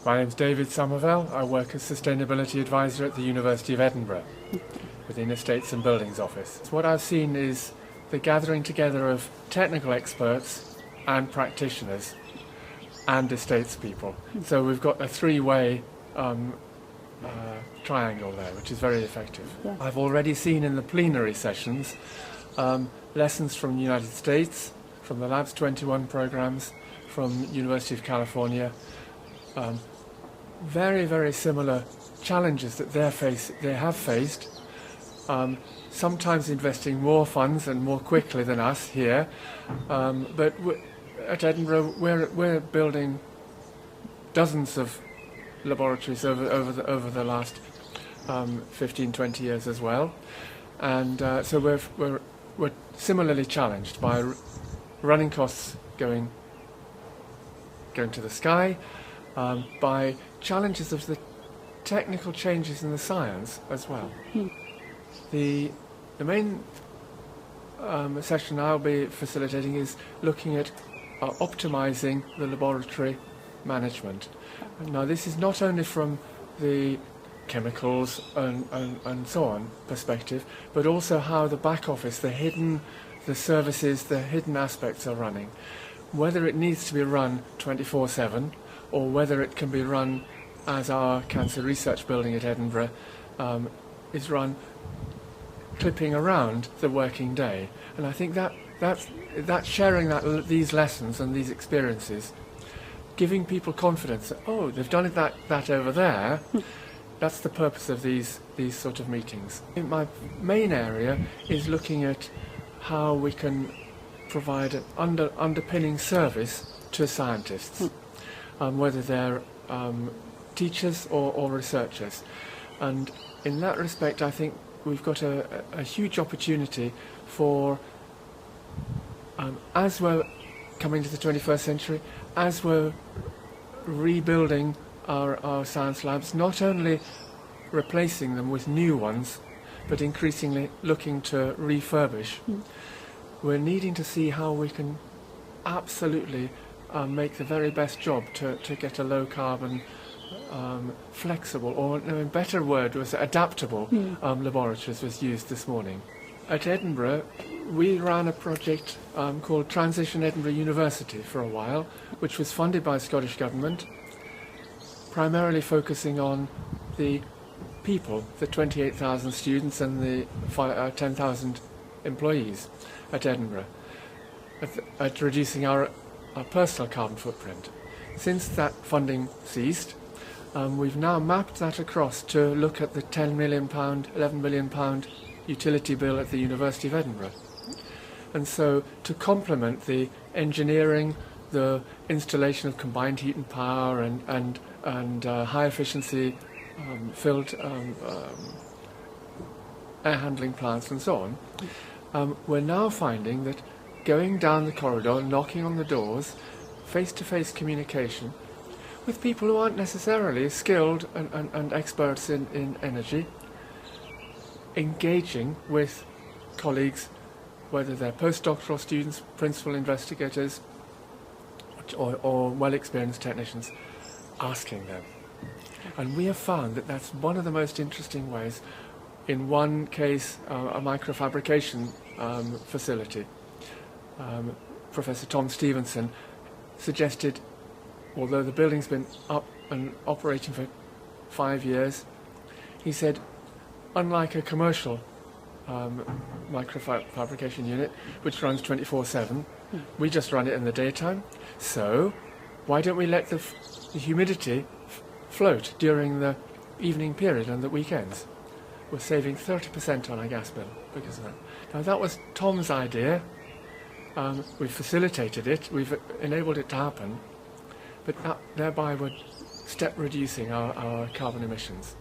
My name's David Somervell. I work as Sustainability Advisor at the University of Edinburgh within Estates and Buildings Office. What I've seen is the gathering together of technical experts and practitioners and estates people. So we've got a three-way triangle there, which is very effective. Yeah. I've already seen in the plenary sessions lessons from the United States, from the Labs 21 programs, from University of California, very, very similar challenges that they have faced, sometimes investing more funds and more quickly than us here, but at Edinburgh we're building dozens of laboratories over the last 15-20 years as well, and so we're similarly challenged by running costs going to the sky, by challenges of the technical changes in the science as well. The main session I'll be facilitating is looking at optimising the laboratory management. Now this is not only from the chemicals and so on perspective, but also how the back office, the services, the hidden aspects are running. Whether it needs to be run 24/7 or whether it can be run as our Cancer Research Building at Edinburgh is run clipping around the working day. And I think that's sharing these lessons and these experiences, giving people confidence that, oh, they've done it that over there. That's the purpose of these sort of meetings. My main area is looking at how we can provide an underpinning service to scientists, whether they're teachers or researchers. And in that respect, I think we've got a huge opportunity for, as we're coming to the 21st century, as we're rebuilding our science labs, not only replacing them with new ones, but increasingly looking to refurbish. We're needing to see how we can absolutely make the very best job to get a low carbon, flexible, or no, a better word was adaptable laboratories was used this morning. At Edinburgh, we ran a project called Transition Edinburgh University for a while, which was funded by the Scottish Government, primarily focusing on the people, the 28,000 students and the 10,000 employees at Edinburgh, at reducing our personal carbon footprint. Since that funding ceased, we've now mapped that across to look at the £10 million, £11 million utility bill at the University of Edinburgh. And so to complement the engineering, the installation of combined heat and power and high efficiency filled air handling plants and so on, we're now finding that going down the corridor, knocking on the doors, face-to-face communication with people who aren't necessarily skilled and experts in energy, engaging with colleagues, whether they're postdoctoral students, principal investigators, or well-experienced technicians, asking them. And we have found that that's one of the most interesting ways. In one case, a microfabrication facility, Professor Tom Stevenson suggested, although the building's been up and operating for 5 years, he said, unlike a commercial microfabrication unit, which runs 24/7, we just run it in the daytime. So why don't we let the humidity float during the evening period and the weekends? We're saving 30% on our gas bill because of that. Now that was Tom's idea. We've facilitated it, we've enabled it to happen, but thereby we're step reducing our carbon emissions.